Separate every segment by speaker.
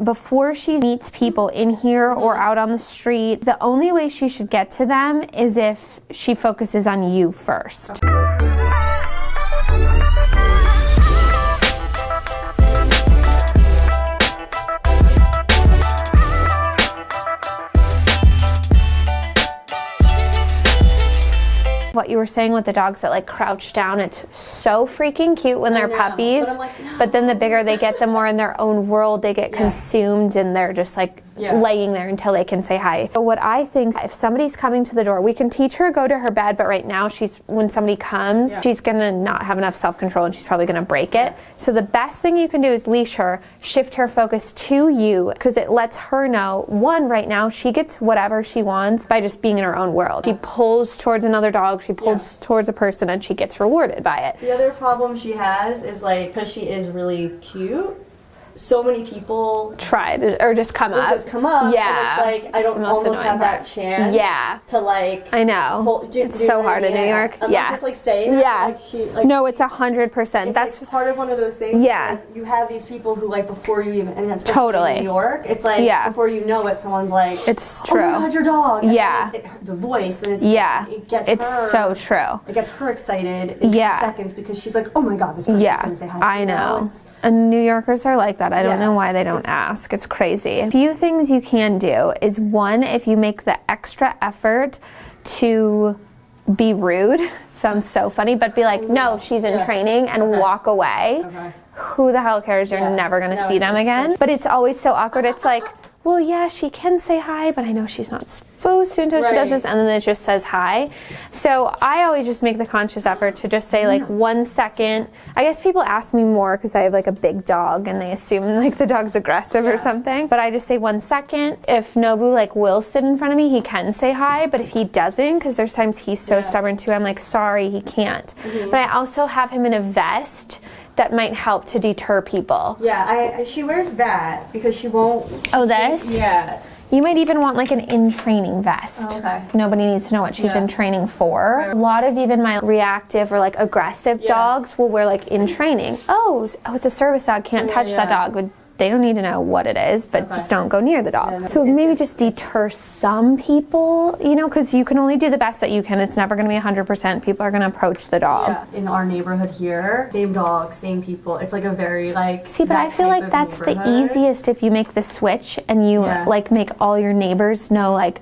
Speaker 1: Before she meets people in here or out on the street, the only way she should get to them is if she focuses on you first. What you were saying with the dogs that like crouch down, it's so freaking cute when they're puppies, but, like, no. But then the bigger they get, the more in their own world they get consumed, and they're just like laying there until they can say hi. But what I think, if somebody's coming to the door, we can teach her to go to her bed, but right now when somebody comes, she's gonna not have enough self-control and she's probably gonna break it. So the best thing you can do is leash her, shift her focus to you, because it lets her know, one, right now she gets whatever she wants by just being in her own world. She pulls towards another dog, she pulls towards a person, and she gets rewarded by it.
Speaker 2: The other problem she has is, like, because she is really cute, so many people
Speaker 1: try to, or just come up.
Speaker 2: Yeah. And it's like, I don't almost have that chance.
Speaker 1: Yeah.
Speaker 2: To like.
Speaker 1: I know. It's so hard in New York.
Speaker 2: I'm not just like saying that. Like,
Speaker 1: no, it's 100%. That's
Speaker 2: like part of one of those things.
Speaker 1: Yeah.
Speaker 2: Like, you have these people who, like, before you even, and that's
Speaker 1: totally
Speaker 2: in New York. It's like before you know it, someone's like,
Speaker 1: it's true.
Speaker 2: Oh my God, your dog. And
Speaker 1: yeah.
Speaker 2: The voice. And it's it gets
Speaker 1: it's
Speaker 2: her.
Speaker 1: So true.
Speaker 2: It gets her excited in 2 seconds because she's like, oh my God, this person's going to say hi.
Speaker 1: I know. And New Yorkers are like that. I don't know why they don't ask. It's crazy. A few things you can do is, one, if you make the extra effort to be rude, sounds so funny, but be like, no, she's in training, and walk away. Who the hell cares? You're never going to see them again. But it's always so awkward. It's like, well, yeah, she can say hi, but I know she's not supposed to until she does this, and then it just says hi. So I always just make the conscious effort to just say, like, 1 second. I guess people ask me more because I have like a big dog and they assume like the dog's aggressive or something, but I just say 1 second. If Nobu like will sit in front of me, he can say hi, but if he doesn't, because there's times he's so stubborn too, I'm like, sorry, he can't. But I also have him in a vest that might help to deter people.
Speaker 2: Yeah, she wears that because she won't.
Speaker 1: Oh, this?
Speaker 2: Yeah.
Speaker 1: You might even want like an in-training vest.
Speaker 2: Oh, okay.
Speaker 1: Nobody needs to know what she's in training for. Right. A lot of even my reactive or like aggressive dogs will wear like in training. Oh, it's a service dog, can't touch that dog. They don't need to know what it is, but just don't go near the dog. So maybe just deter some people, you know, because you can only do the best that you can. It's never going to be 100%. People are going to approach the dog.
Speaker 2: Yeah. In our neighborhood here, same dog, same people. It's like a very like.
Speaker 1: See, but I feel like that's the easiest if you make the switch and you like make all your neighbors know, like,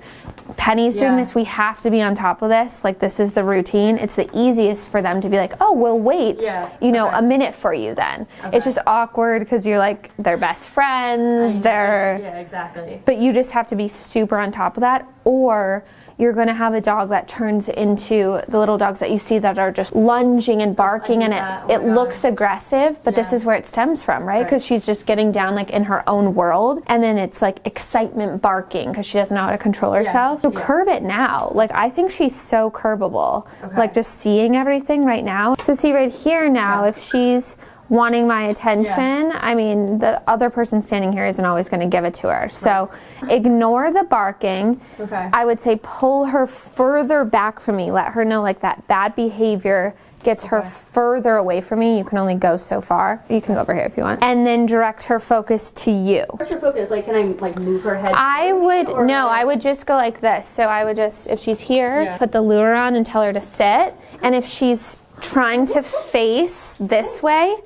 Speaker 1: Penny's doing this, we have to be on top of this, like, this is the routine. It's the easiest for them to be like, oh, we'll wait, you know, a minute for you then. It's just awkward because you're like, they're best friends,
Speaker 2: yeah, exactly.
Speaker 1: But you just have to be super on top of that, or you're going to have a dog that turns into the little dogs that you see that are just lunging and barking, and it looks aggressive, but this is where it stems from, right? Because she's just getting down like in her own world, and then it's like excitement barking because she doesn't know how to control herself. So curb it now. Like, I think she's so curbable. Like, just seeing everything right now. So see right here now, if she's wanting my attention, I mean, the other person standing here isn't always going to give it to her. So ignore the barking. I would say pull her further back from me. Let her know, like, that bad behavior gets her further away from me. You can only go so far. You can go over here if you want. And then direct her focus to you.
Speaker 2: What's your focus? Like, can I like move her head?
Speaker 1: I would just go like this. So I would just, if she's here, put the lure on and tell her to sit. And if she's trying to face this way,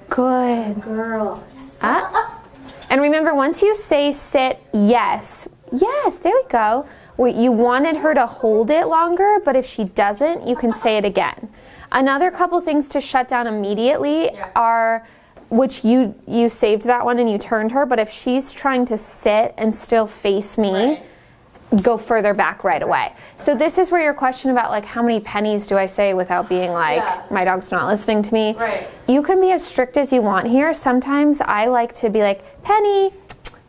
Speaker 1: good
Speaker 2: girl.
Speaker 1: And remember, once you say sit, yes, there we go. You wanted her to hold it longer, but if she doesn't, you can say it again. Another couple things to shut down immediately are, which you saved that one and you turned her, but if she's trying to sit and still face me, go further back right away. So this is where your question about, like, how many pennies do I say without being like, my dog's not listening to me. You can be as strict as you want here. Sometimes I like to be like, Penny,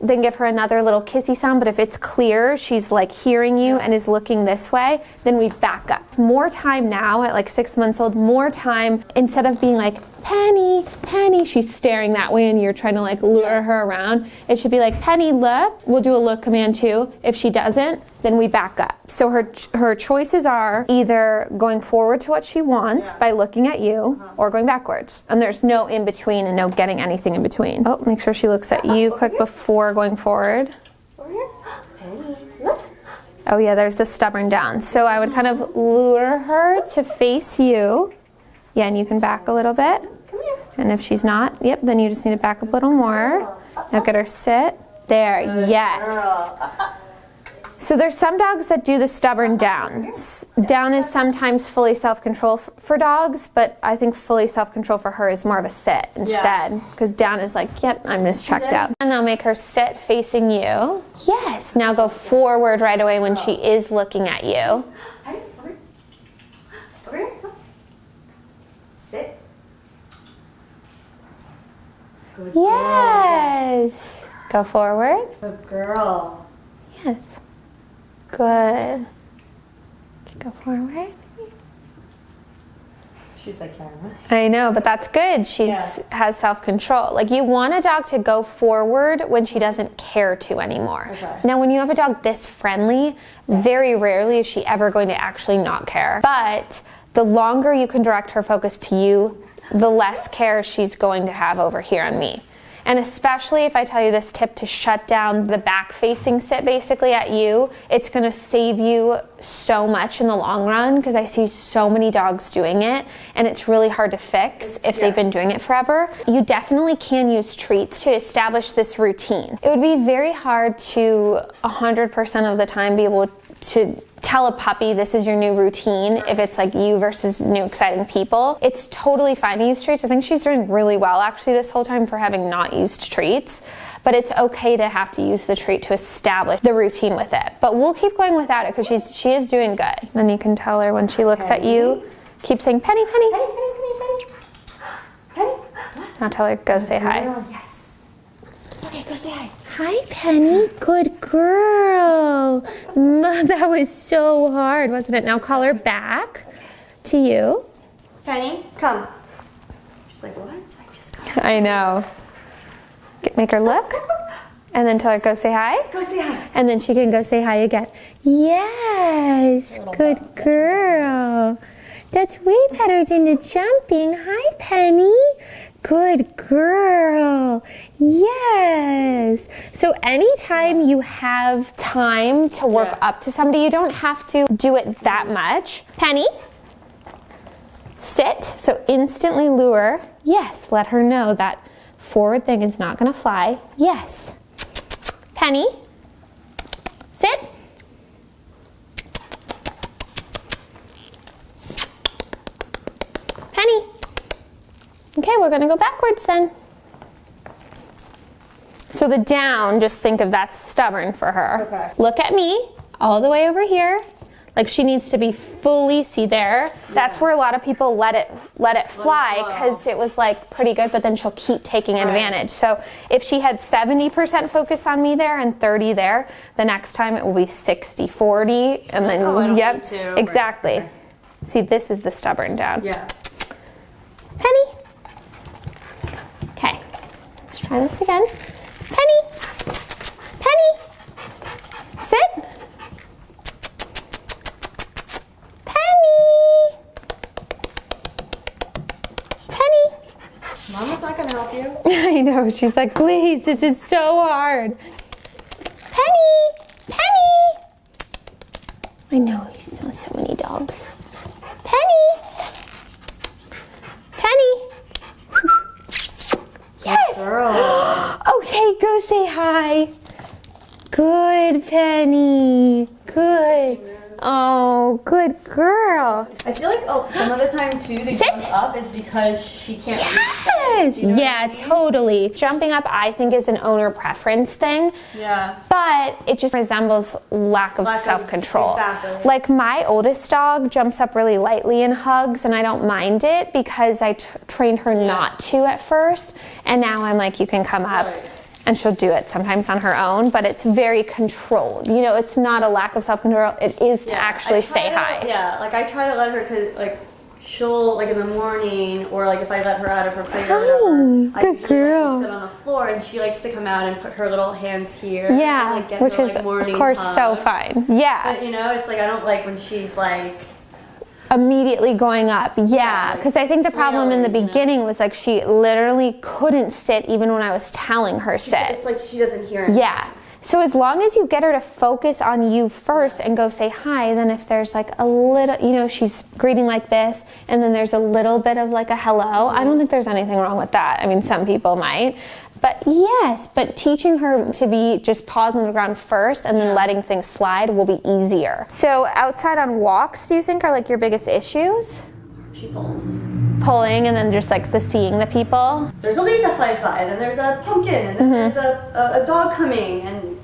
Speaker 1: then give her another little kissy sound, but if it's clear she's like hearing you and is looking this way, then we back up. More time now at like 6 months old, more time, instead of being like, Penny, Penny, she's staring that way and you're trying to like lure her around. It should be like, Penny, look. We'll do a look command too. If she doesn't, then we back up. So her choices are either going forward to what she wants by looking at you or going backwards. And there's no in between and no getting anything in between. Oh, make sure she looks at you quick before going forward.
Speaker 2: Over here. Penny, look.
Speaker 1: Oh yeah, there's the stubborn down. So I would kind of lure her to face you. Yeah, and you can back a little bit.
Speaker 2: Come here.
Speaker 1: And if she's not, yep, then you just need to back up a little more. Now get her sit. There, yes. So there's some dogs that do the stubborn down. Down is sometimes fully self-control for dogs, but I think fully self-control for her is more of a sit instead. Because down is like, yep, I'm just checked out. And I'll make her sit facing you. Yes, now go forward right away when she is looking at you.
Speaker 2: Over here. Sit. Good
Speaker 1: Yes. Go forward.
Speaker 2: Good girl.
Speaker 1: Yes. Good. Go forward.
Speaker 2: She's like, yeah.
Speaker 1: I know, but that's good. She's has self-control. Like, you want a dog to go forward when she doesn't care to anymore.
Speaker 2: Okay.
Speaker 1: Now, when you have a dog this friendly, very rarely is she ever going to actually not care. But the longer you can direct her focus to you, the less care she's going to have over here on me. And especially if I tell you this tip to shut down the back-facing sit basically at you, it's going to save you so much in the long run, because I see so many dogs doing it and it's really hard to fix if they've been doing it forever. You definitely can use treats to establish this routine. It would be very hard to 100% of the time be able to tell a puppy this is your new routine if it's like you versus new exciting people. It's totally fine to use treats. I think she's doing really well actually this whole time for having not used treats, but it's okay to have to use the treat to establish the routine with it. But we'll keep going without it because she is doing good. Then you can tell her when she looks at you, keep saying Penny, Penny.
Speaker 2: Penny, Penny, Penny, Penny. Penny.
Speaker 1: Now tell her go say hi.
Speaker 2: Yes. Okay, go say hi.
Speaker 1: Hi, Penny. Good girl. That was so hard, wasn't it? Now call her back to you.
Speaker 2: Penny, come. She's like, what? I just got
Speaker 1: I know. Make her look. And then tell her go say hi.
Speaker 2: Go say hi.
Speaker 1: And then she can go say hi again. Yes. Good girl. That's way better than the jumping. Hi, Penny. Good girl. Yes. So anytime you have time to work up to somebody, you don't have to do it that much. Penny, sit. So instantly lure. Yes. Let her know that forward thing is not going to fly. Yes. Penny, sit. Penny. Okay, we're gonna go backwards then. So the down, just think of that's stubborn for her.
Speaker 2: Okay.
Speaker 1: Look at me, all the way over here. Like, she needs to be fully, see there? Yeah. That's where a lot of people let it fly, because it was like pretty good, but then she'll keep taking advantage. So if she had 70% focus on me there and 30 there, the next time it will be 60-40, and then,
Speaker 2: yep,
Speaker 1: exactly.
Speaker 2: Okay.
Speaker 1: See, this is the stubborn down.
Speaker 2: Yeah.
Speaker 1: Penny. Okay, let's try this again. Penny. Penny. Sit. Penny. Penny.
Speaker 2: Mama's not gonna help you.
Speaker 1: I know, she's like, please, this is so hard. Penny. Penny. I know, you saw so many dogs. Penny. Penny. Yes.
Speaker 2: Girl.
Speaker 1: Okay, go say hi. Good, Penny. Good. Oh, good girl.
Speaker 2: I feel like some of the time too, the jump up is because she can't reach that.
Speaker 1: Yes.
Speaker 2: You know
Speaker 1: Yeah,
Speaker 2: what I mean?
Speaker 1: totally. Jumping up, I think, is an owner preference thing.
Speaker 2: Yeah.
Speaker 1: But it just resembles lack of self-control.
Speaker 2: Exactly.
Speaker 1: Like, my oldest dog jumps up really lightly in hugs, and I don't mind it because I trained her not to at first. And now I'm like, you can come up.
Speaker 2: Right.
Speaker 1: And she'll do it sometimes on her own, but it's very controlled. You know, it's not a lack of self-control. It is to actually say hi.
Speaker 2: Yeah, like I try to let her, cause like she'll, like in the morning, or like if I let her out of her plate or whatever, I usually let her sit on the floor, and she likes to come out and put her little hands here.
Speaker 1: Yeah,
Speaker 2: and, like, get
Speaker 1: which
Speaker 2: her,
Speaker 1: is
Speaker 2: like, morning
Speaker 1: of course
Speaker 2: hug.
Speaker 1: so fine. Yeah.
Speaker 2: But you know, it's like I don't like when she's like
Speaker 1: immediately going up. Yeah, because I think the problem in the beginning was like she literally couldn't sit even when I was telling her sit.
Speaker 2: It's like she doesn't hear anything.
Speaker 1: Yeah. So as long as you get her to focus on you first and go say hi, then if there's like a little, you know, she's greeting like this, and then there's a little bit of like a hello, I don't think there's anything wrong with that. I mean, some people might. But yes, but teaching her to be just pause on the ground first and then letting things slide will be easier. So outside on walks, do you think are like your biggest issues?
Speaker 2: She pulls.
Speaker 1: Pulling and then just like the seeing the people?
Speaker 2: There's a leaf that flies by, then there's a pumpkin, and then there's a dog coming, and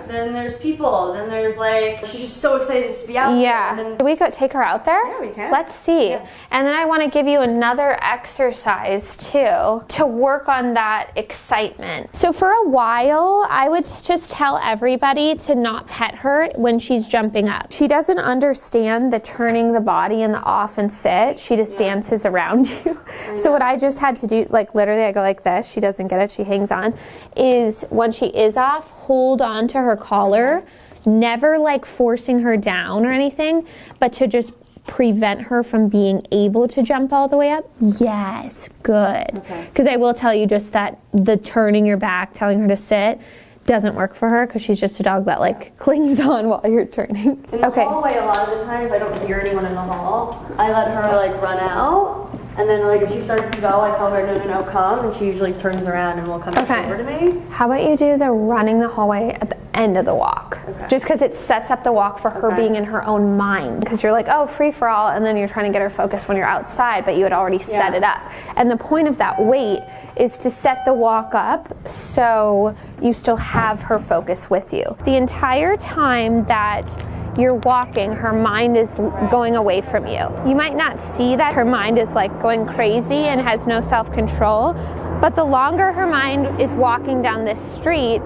Speaker 2: then there's people, then there's like, she's just so excited to be out there.
Speaker 1: Yeah. Can we go take her out there?
Speaker 2: Yeah, we can.
Speaker 1: Let's see.
Speaker 2: Yeah.
Speaker 1: And then I want to give you another exercise too to work on that excitement. So for a while, I would just tell everybody to not pet her when she's jumping up. She doesn't understand the turning the body and the off and sit. She just dances around you. So what I just had to do, like literally I go like this, she doesn't get it, she hangs on, is when she is off, hold on to her collar, never like forcing her down or anything, but to just prevent her from being able to jump all the way up. Yes, good. Because I will tell you just that the turning your back, telling her to sit, doesn't work for her because she's just a dog that like clings on while you're turning.
Speaker 2: In the hallway, a lot of the time, if I don't hear anyone in the hall, I let her like run out. And then like if she starts to go, I tell her, no, come. And she usually turns around and will come over to me.
Speaker 1: How about you do the running the hallway at the end of the walk? Just because it sets up the walk for her being in her own mind. Because you're like, oh, free for all, and then you're trying to get her focused when you're outside, but you had already set it up. And the point of that wait is to set the walk up so you still have her focus with you. The entire time that you're walking, her mind is going away from you. You might not see that her mind is like going crazy and has no self-control, but the longer her mind is walking down this street,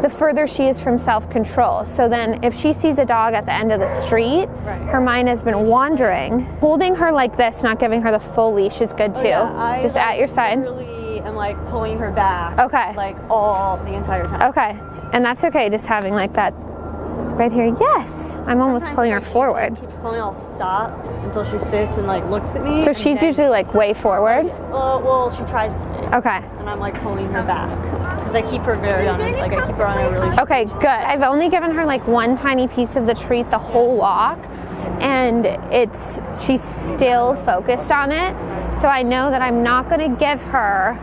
Speaker 1: the further she is from self-control. So then if she sees a dog at the end of the street, her mind has been wandering. Holding her like this, not giving her the full leash is good too. Just at your side.
Speaker 2: Really am like pulling her back.
Speaker 1: Okay.
Speaker 2: Like all the entire time.
Speaker 1: Okay. And that's okay, just having like that right here. Yes. I'm almost pulling her forward.
Speaker 2: Keeps pulling, I'll stop until she sits and like looks at me.
Speaker 1: So she's usually like way forward?
Speaker 2: Well, she tries to be.
Speaker 1: Okay.
Speaker 2: And I'm like pulling her back. Because I keep her very on it. Like I keep her on a really
Speaker 1: Okay, good. I've only given her like one tiny piece of the treat the whole walk, and she's still focused on it. So I know that I'm not going to give her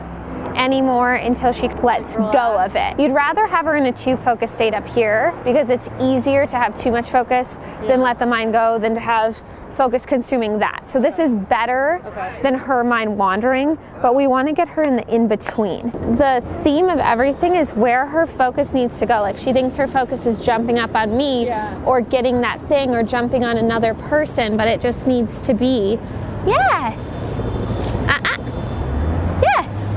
Speaker 1: anymore until she lets go of it. You'd rather have her in a too focused state up here because it's easier to have too much focus than let the mind go than to have focus consuming that. So this is better than her mind wandering, but we want to get her in the in-between. The theme of everything is where her focus needs to go. Like she thinks her focus is jumping up on me or getting that thing or jumping on another person, but it just needs to be, yes, yes.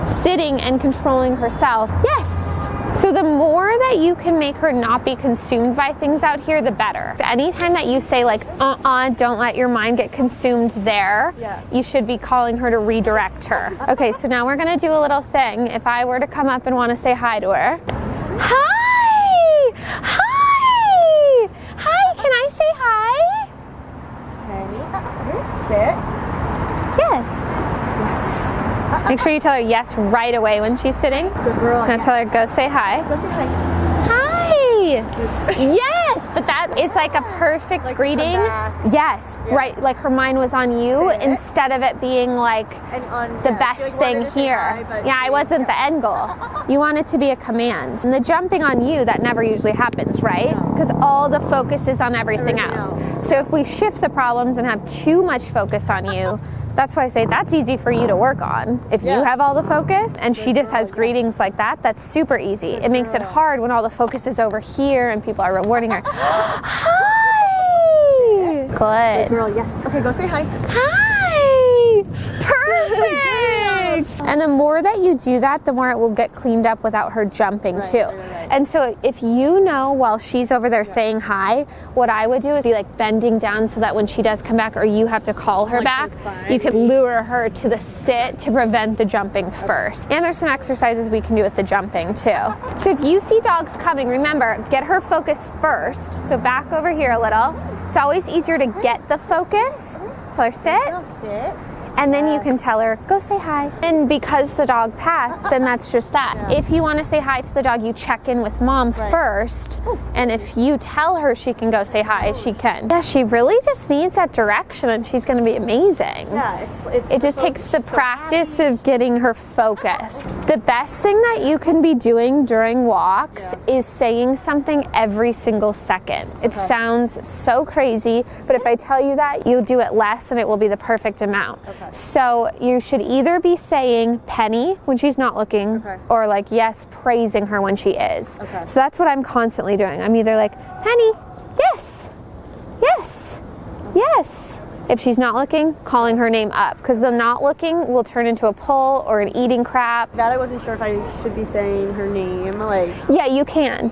Speaker 1: Sitting and controlling herself. Yes. So the more that you can make her not be consumed by things out here, the better. Anytime that you say like, don't let your mind get consumed there, you should be calling her to redirect her. Okay, so now we're gonna do a little thing. If I were to come up and wanna say hi to her. Hi! Hi! Hi, can I say hi?
Speaker 2: Okay, sit.
Speaker 1: Yes. Make sure you tell her yes right away when she's sitting.
Speaker 2: Good girl.
Speaker 1: Now tell her, go say hi.
Speaker 2: Go say hi.
Speaker 1: Hi! Yes, but that is like a perfect
Speaker 2: like
Speaker 1: greeting. Yes, right. Like her mind was on you instead of it being like the best thing here. I wasn't the end goal. You want it to be a command. And the jumping on you, that never usually happens, right? Because all the focus is on everything else. So if we shift the problems and have too much focus on you, that's why I say that's easy for you to work on. If you have all the focus and she just has greetings like that, that's super easy. It makes it hard when all the focus is over here and people are rewarding her. Hi! Good.
Speaker 2: Good girl, yes. Okay, go say hi.
Speaker 1: Hi! Perfect! And the more that you do that, the more it will get cleaned up without her jumping too.
Speaker 2: Right.
Speaker 1: And so if you know while she's over there saying hi, what I would do is be like bending down so that when she does come back or you have to call her back, you can lure her to the sit to prevent the jumping first. And there's some exercises we can do with the jumping too. So if you see dogs coming, remember, get her focus first. So back over here a little. It's always easier to get the focus. Tell her sit. And then you can tell her, go say hi. And because the dog passed, then that's just that. Yeah. If you want to say hi to the dog, you check in with mom first. And if you tell her she can go say hi, she can. Yeah, she really just needs that direction and she's going to be amazing.
Speaker 2: Yeah,
Speaker 1: it just takes the practice of getting her focused. The best thing that you can be doing during walks is saying something every single second. It sounds so crazy, but if I tell you that, you'll do it less and it will be the perfect amount. So you should either be saying Penny when she's not looking or like yes, praising her when she is. So that's what I'm constantly doing. I'm either like, Penny, yes, yes, yes. If she's not looking, calling her name up, because the not looking will turn into a pull or an eating crap.
Speaker 2: That I wasn't sure if I should be saying her name, like.
Speaker 1: Yeah, you can.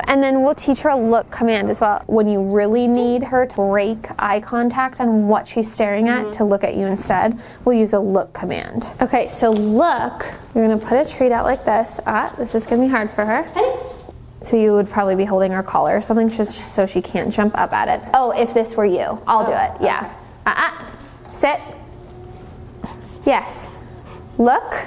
Speaker 1: And then we'll teach her a look command as well. When you really need her to break eye contact on what she's staring at to look at you instead, we'll use a look command. Okay, so look, you're gonna put a treat out like this. This is gonna be hard for her. So you would probably be holding her collar or something just so she can't jump up at it. Oh, if this were you, I'll do it, yeah. Sit. Yes. Look.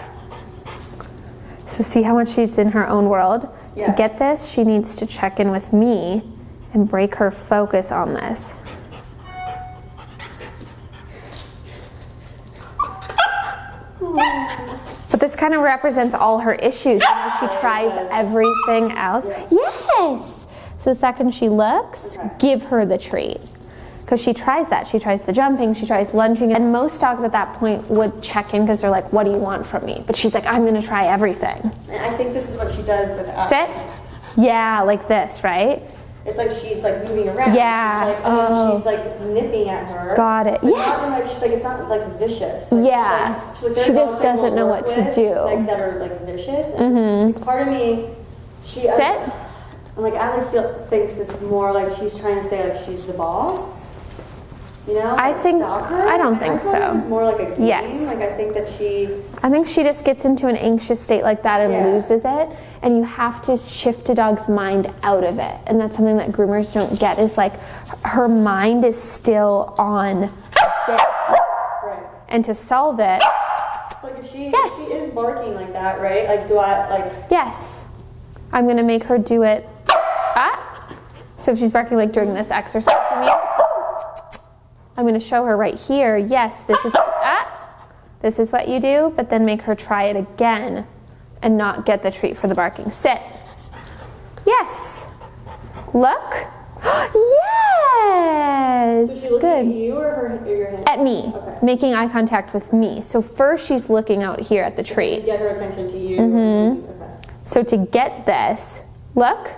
Speaker 1: So see how much she's in her own world? Yeah. To get this, she needs to check in with me and break her focus on this. But this kind of represents all her issues. You know, she tries everything else. Yes. So the second she looks, give her the treat. Because she tries that. She tries the jumping, she tries lunging. And most dogs at that point would check in because they're like, what do you want from me? But she's like, I'm going to try everything.
Speaker 2: And I think this is what she does with us.
Speaker 1: Sit. Yeah, like this, right?
Speaker 2: It's like she's like moving around.
Speaker 1: Yeah.
Speaker 2: She's like nipping at her.
Speaker 1: Got it.
Speaker 2: But
Speaker 1: Yes.
Speaker 2: She's like, it's not like vicious. Like,
Speaker 1: yeah.
Speaker 2: She's like,
Speaker 1: she just doesn't know what to do.
Speaker 2: Like that are like vicious. And part of me,
Speaker 1: Sit.
Speaker 2: I'm like, Allie thinks it's more like she's trying to say like she's the boss. You know,
Speaker 1: I don't think so.
Speaker 2: It's more like a game.
Speaker 1: Yes.
Speaker 2: Like I think she
Speaker 1: just gets into an anxious state like that and loses it. And you have to shift a dog's mind out of it. And that's something that groomers don't get is like her mind is still on this.
Speaker 2: Right.
Speaker 1: And to solve it.
Speaker 2: So like if she is barking like that, right? Like do I like?
Speaker 1: Yes. I'm going to make her do it. So if she's barking like during this exercise for me. I'm going to show her right here, yes, this is what you do, but then make her try it again and not get the treat for the barking. Sit. Yes. Look. Yes.
Speaker 2: Is she looking at you or your hand?
Speaker 1: At me. Okay. Making eye contact with me. So first she's looking out here at the treat.
Speaker 2: Get her attention to you. Okay.
Speaker 1: So to get this, look.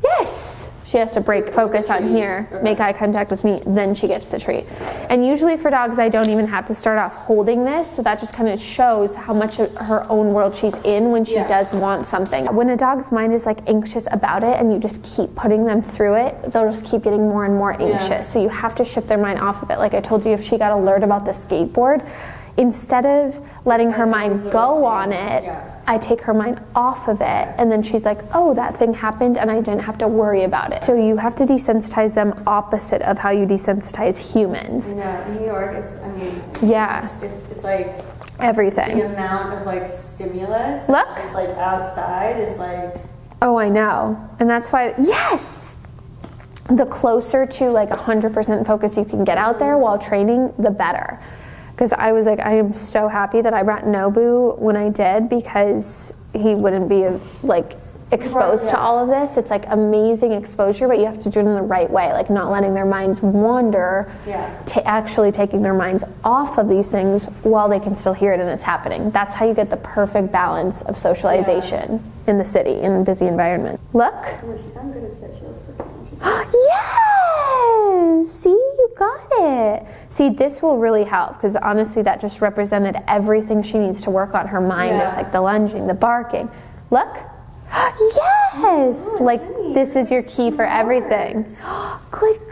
Speaker 1: Yes. She has to break focus on here, make eye contact with me, then she gets the treat. And usually for dogs, I don't even have to start off holding this, so that just kind of shows how much of her own world she's in when she does want something. When a dog's mind is like anxious about it and you just keep putting them through it, they'll just keep getting more and more anxious. So you have to shift their mind off of it. Like I told you, if she got alert about the skateboard, instead of letting her mind go on it, I take her mind off of it, and then she's like, oh, that thing happened and I didn't have to worry about it. So you have to desensitize them opposite of how you desensitize humans.
Speaker 2: Yeah, in New York, it's like
Speaker 1: everything.
Speaker 2: The amount of like stimulus
Speaker 1: Look.
Speaker 2: that's like outside is like.
Speaker 1: Oh, I know. And that's why, yes! The closer to like 100% focus you can get out there while training, the better. Because I was like, I am so happy that I brought Nobu when I did, because he wouldn't be like exposed to all of this. It's like amazing exposure, but you have to do it in the right way, like not letting their minds wander, actually taking their minds off of these things while they can still hear it and it's happening. That's how you get the perfect balance of socialization in the city, in a busy environment. Look.
Speaker 2: Oh, I'm good at sit. She looks so cute.
Speaker 1: Yes! See, you got it. See, this will really help because honestly that just represented everything she needs to work on. Her mind is like the lunging, the barking. Look. Yes! Like this is your key for everything. Good